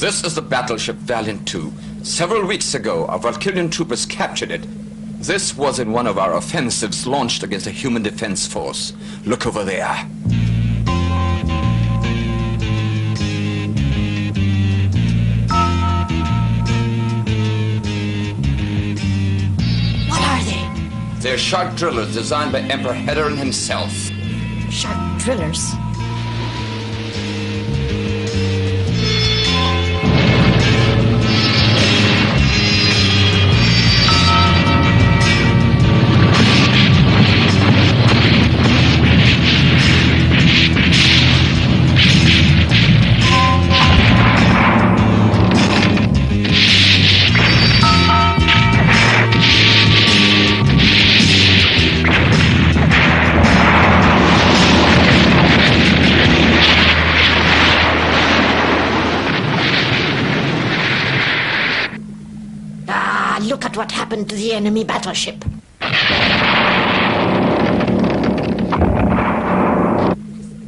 This is the battleship Valiant 2. Several weeks ago, our Valkyrian troopers captured it. This was in one of our offensives launched against a human defense force. Look over there. What are they? They're shark drillers designed by Emperor Hedron himself. Shark drillers? Look at what happened to the enemy battleship.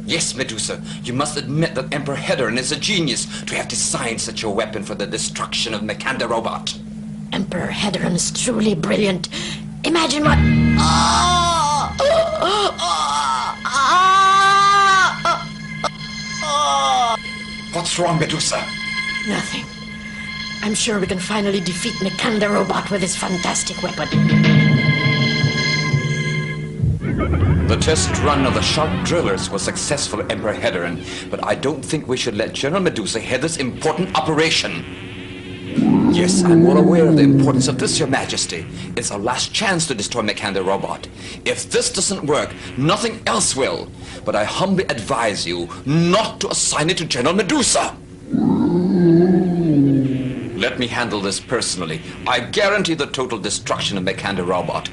Yes, Medusa, you must admit that Emperor Hedron is a genius to have designed such a weapon for the destruction of Mechander Robot. Emperor Hedron is truly brilliant. Imagine what... What's wrong, Medusa? Nothing. I'm sure we can finally defeat Mechander Robot with this fantastic weapon. The test run of the shark drillers was successful, Emperor Hedron, but I don't think we should let General Medusa head this important operation. Yes, I'm well aware of the importance of this, Your Majesty. It's our last chance to destroy Mechander Robot. If this doesn't work, nothing else will. But I humbly advise you not to assign it to General Medusa. Let me handle this personally. I guarantee the total destruction of Mechander Robot.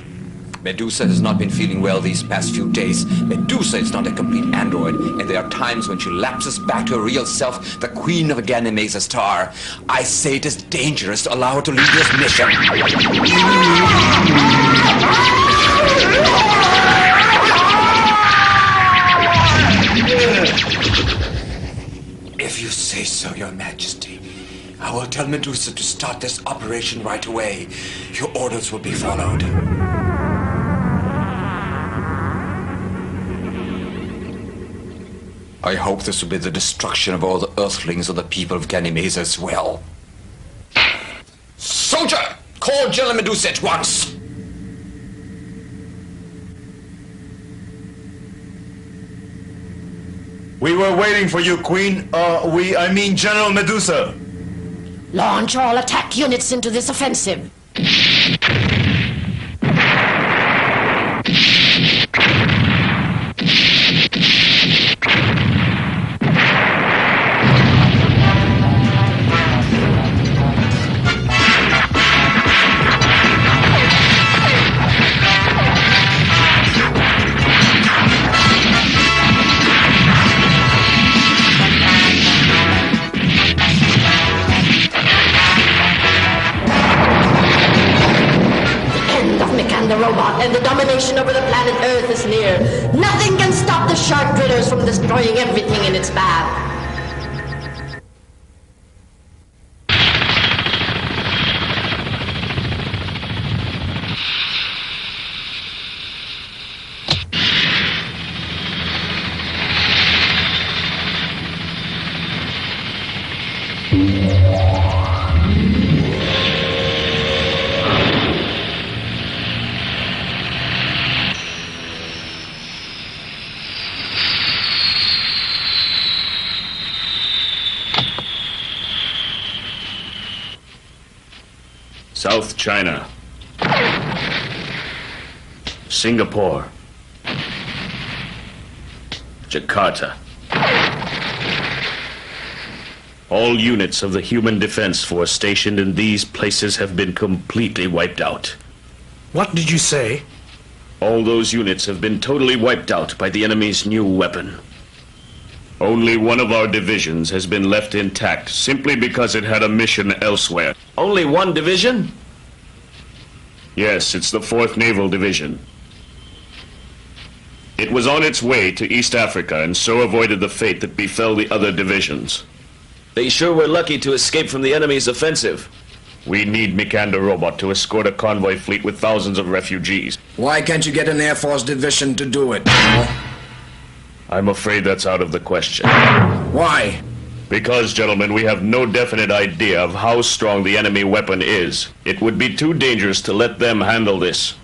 Medusa has not been feeling well these past few days. Medusa is not a complete android, and there are times when she lapses back to her real self, the queen of Ganymede's star. I say it is dangerous to allow her to lead this mission. If you say so, Your Majesty. I will tell Medusa to start this operation right away. Your orders will be followed. I hope this will be the destruction of all the Earthlings of the people of Ganymede as well. Soldier! Call General Medusa at once! We were waiting for you, Queen. I mean General Medusa. Launch all attack units into this offensive. The robot and the domination over the planet Earth is near. Nothing can stop the shark drillers from destroying everything in its path. South China, Singapore, Jakarta. All units of the Human Defense Force stationed in these places have been completely wiped out. What did you say? All those units have been totally wiped out by the enemy's new weapon. Only one of our divisions has been left intact simply because it had a mission elsewhere. Only one division? Yes, it's the 4th Naval Division. It was on its way to East Africa and so avoided the fate that befell the other divisions. They sure were lucky to escape from the enemy's offensive. We need Mechander Robot to escort a convoy fleet with thousands of refugees. Why can't you get an Air Force division to do it? I'm afraid that's out of the question. Why? Because, gentlemen, we have no definite idea of how strong the enemy weapon is. It would be too dangerous to let them handle this.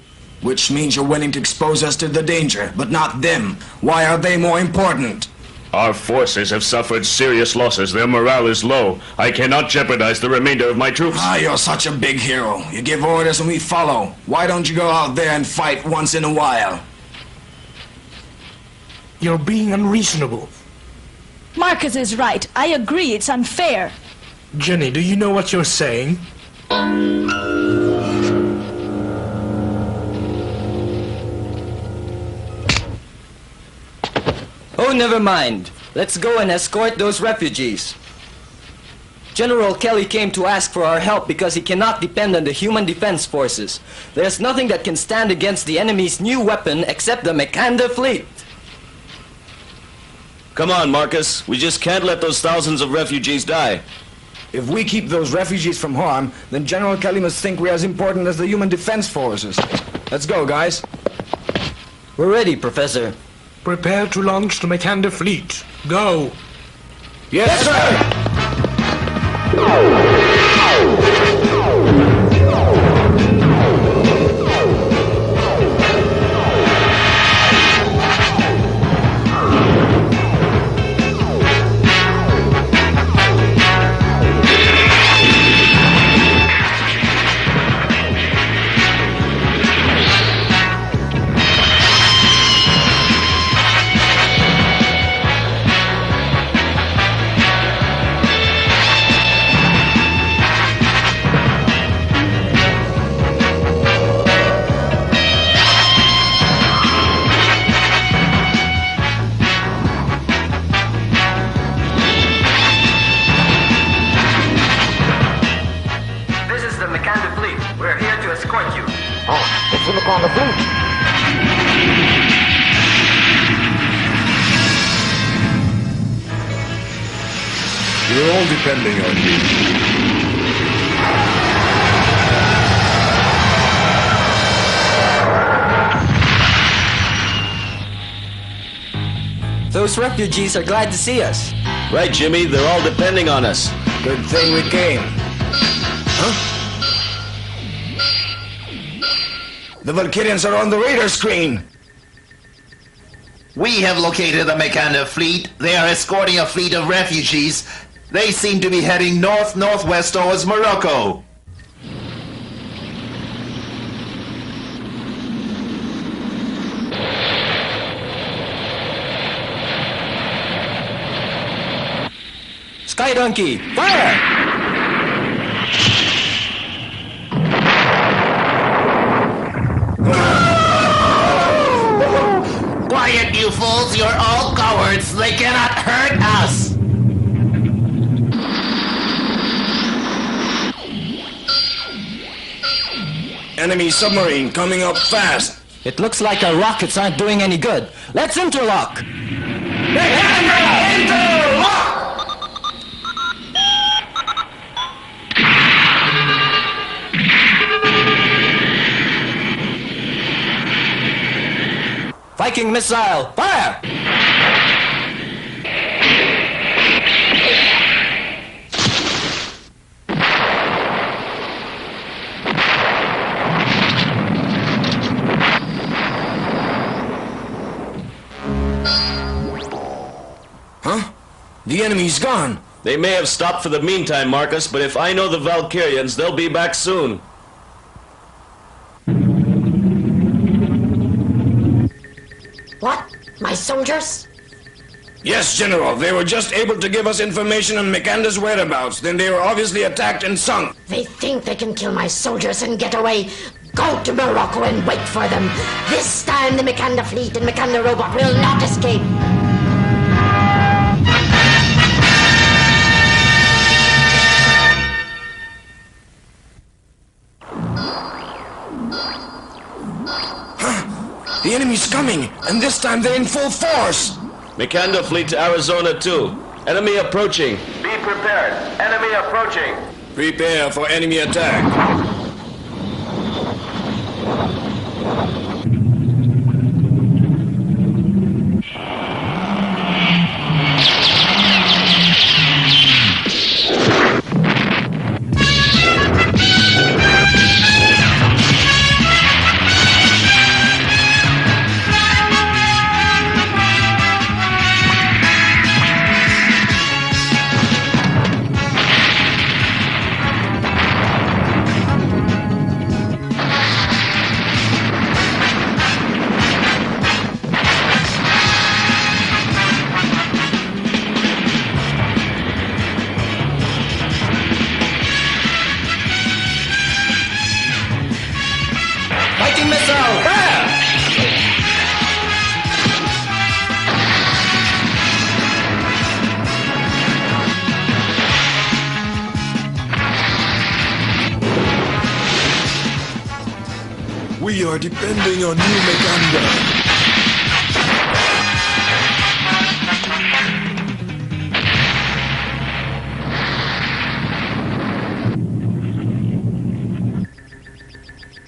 Which means you're willing to expose us to the danger, but not them. Why are they more important? Our forces have suffered serious losses. Their morale is low. I cannot jeopardize the remainder of my troops. You're such a big hero. You give orders and we follow. Why don't you go out there and fight once in a while? You're being unreasonable. Marcus is right. I agree, it's unfair. Jenny, do you know what you're saying? Oh, never mind. Let's go and escort those refugees. General Kelly came to ask for our help because he cannot depend on the human defense forces. There's nothing that can stand against the enemy's new weapon except the Mechander fleet. Come on, Marcus. We just can't let those thousands of refugees die. If we keep those refugees from harm, then General Kelly must think we're as important as the human defense forces. Let's go, guys. We're ready, Professor. Prepare to launch the Mechander fleet. Go! Yes, sir! You're all depending on me. Those refugees are glad to see us. Right, Jimmy, they're all depending on us. Good thing we came. Huh? The Valkyrians are on the radar screen. We have located the Mechander fleet. They are escorting a fleet of refugees. They seem to be heading north-northwest towards Morocco. Sky Donkey, fire! Quiet, you fools! You're all cowards! They cannot hurt us! Enemy submarine coming up fast. It looks like our rockets aren't doing any good. Let's interlock! Viking missile, fire! Huh? The enemy's gone. They may have stopped for the meantime, Marcus, but if I know the Valkyrians, they'll be back soon. What? My soldiers? Yes, General. They were just able to give us information on Mechander's whereabouts. Then they were obviously attacked and sunk. They think they can kill my soldiers and get away. Go to Morocco and wait for them. This time the Mechander fleet and Mechander Robot will not escape. The enemy's coming, and this time they're in full force. Mechander fleet to Arizona 2. Enemy approaching. Be prepared. Enemy approaching. Prepare for enemy attack. Fighting missile! Fire! We are depending on you, Mechander.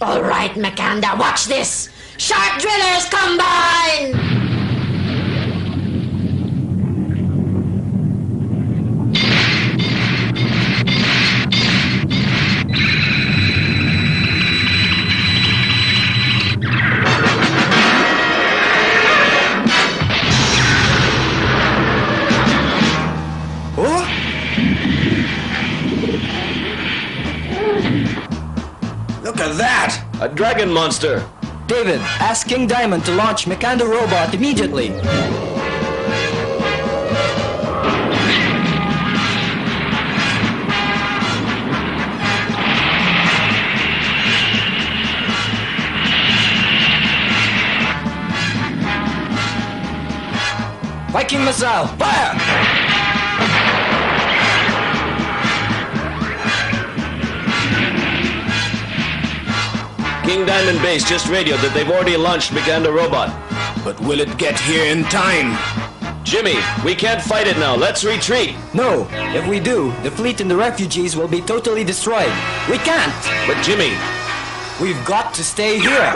All right, Mechander, watch this! Sharp drillers combine! Look at that! A dragon monster. David, ask King Diamond to launch Mechander Robot immediately. Viking missile, fire! King Diamond Base just radioed that they've already launched Mechander Robot. But will it get here in time? Jimmy, we can't fight it now. Let's retreat. No, if we do, the fleet and the refugees will be totally destroyed. We can't! But Jimmy, We've got to stay here.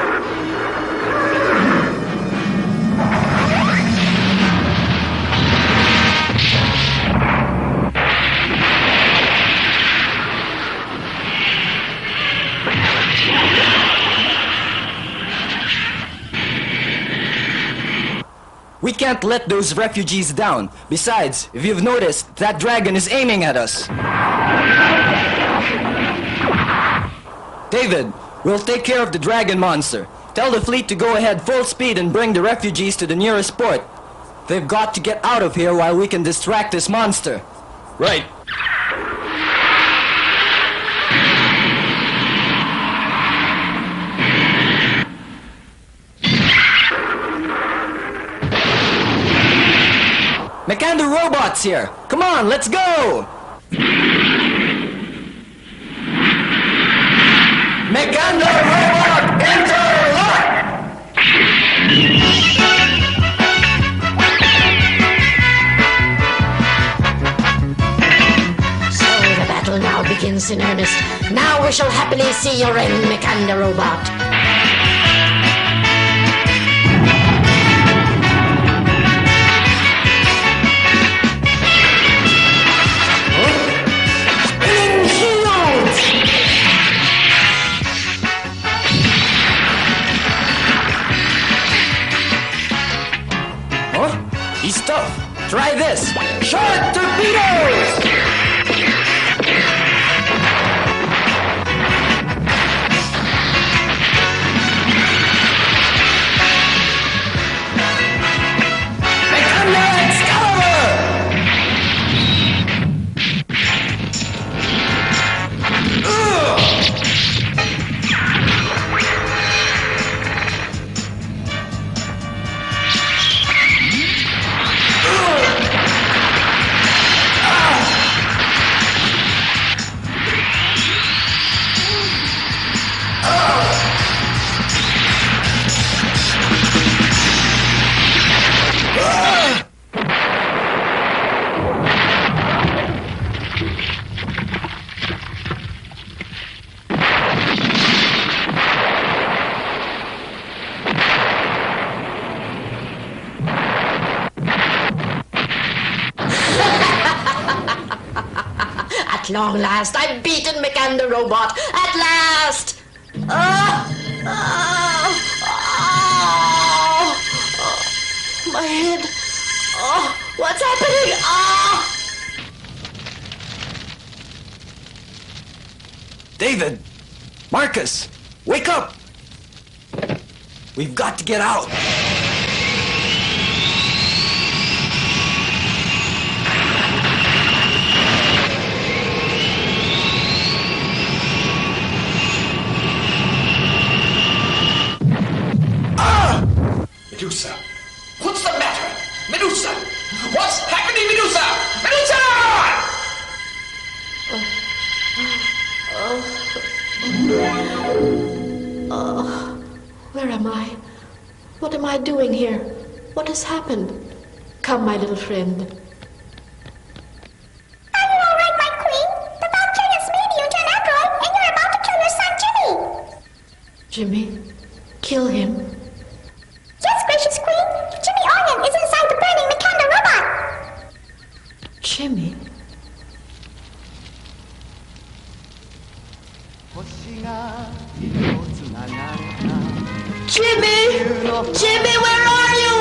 We can't let those refugees down. Besides, if you've noticed, that dragon is aiming at us. David, we'll take care of the dragon monster. Tell the fleet to go ahead full speed and bring the refugees to the nearest port. They've got to get out of here while we can distract this monster. right. Mechander Robot's here! Come on, let's go! Mechander Robot, interlock! So the battle now begins in earnest. Now we shall happily see your end, Mechander Robot. He's tough. Try this. Short torpedoes! Mechander Excalibur! At long last, I've beaten Mechander Robot. At last! My head. Oh, what's happening? David! Marcus! Wake up! We've got to get out! Medusa! What's the matter? Medusa! What's happening, Medusa? Medusa! Where am I? What am I doing here? What has happened? Come, my little friend. Are you all right, my queen? The Valkyrians made you into an android, and you're about to kill your son, Jimmy. Jimmy? Kill him? Yes, gracious queen. Jimmy Onion is inside the burning Mechander Robot. Jimmy? Jimmy! Jimmy, where are you?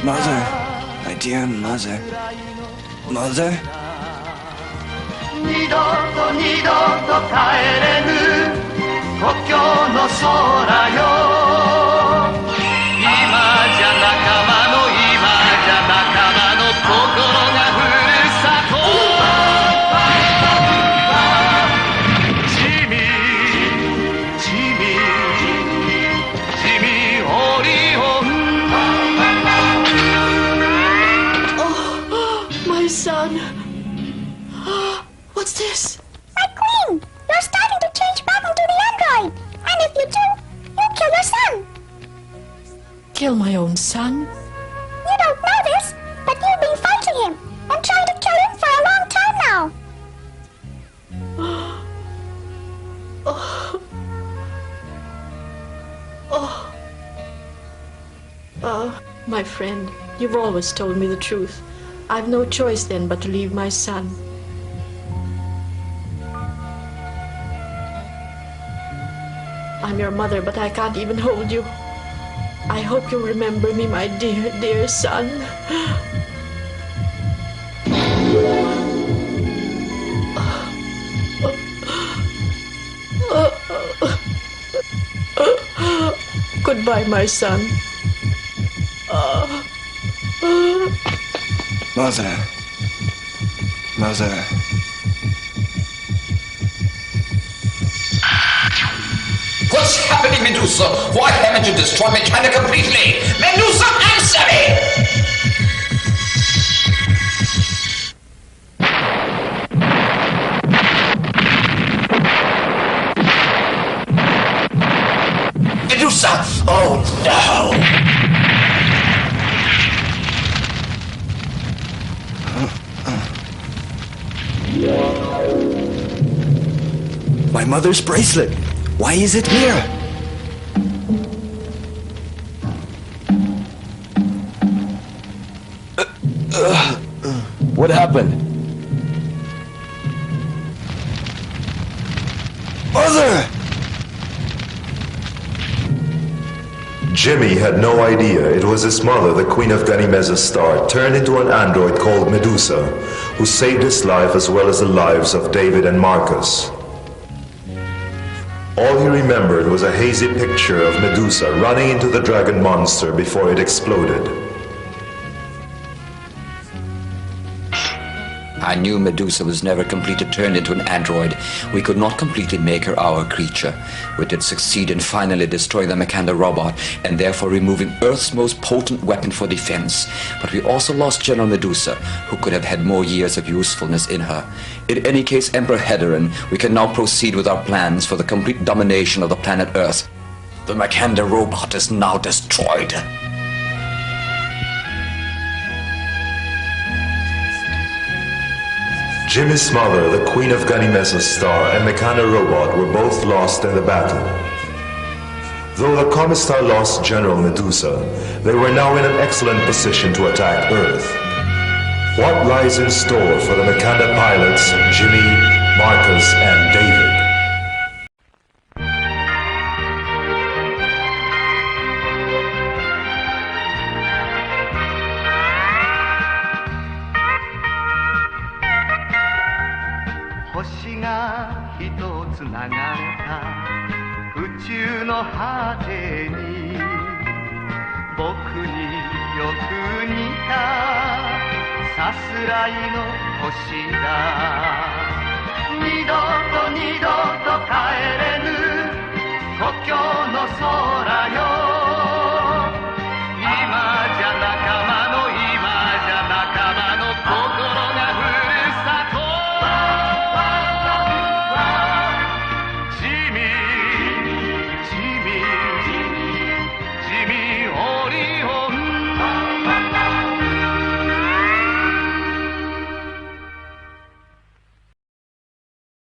Mother, my dear mother. Mother? 二度と二度と帰れぬ故郷の空よ今じゃ仲間の今じゃ仲間の心がふるさとジミージミージミーオリオン Oh, my son. What's this? My queen, you're starting to change back into the android. And if you do, you'll kill your son. Kill my own son? You don't know this, but you've been fighting him and trying to kill him for a long time now. My friend, you've always told me the truth. I've no choice then but to leave my son. I'm your mother, but I can't even hold you. I hope you'll remember me, my dear, dear son. Goodbye, my son. Mother. Mother. What's happening, Medusa? Why haven't you destroyed Mechander completely? Medusa, answer me! Medusa! Oh no! My mother's bracelet. Why is it here? What happened? Mother! Jimmy had no idea it was his mother, the Queen of Ganymede's star, turned into an android called Medusa, who saved his life as well as the lives of David and Marcus. All he remembered was a hazy picture of Medusa running into the dragon monster before it exploded. I knew Medusa was never completely turned into an android. We could not completely make her our creature. We did succeed in finally destroying the Mechander Robot and therefore removing Earth's most potent weapon for defense. But we also lost General Medusa, who could have had more years of usefulness in her. In any case, Emperor Hedarin, we can now proceed with our plans for the complete domination of the planet Earth. The Mechander Robot is now destroyed. Jimmy's mother, the Queen of Ganymede's star, and Mechander Robot were both lost in the battle. Though the Commissar lost General Medusa, they were now in an excellent position to attack Earth. What lies in store for the Mechander pilots, Jimmy, Marcus, and David? Nido to nido to 帰れぬ故郷の空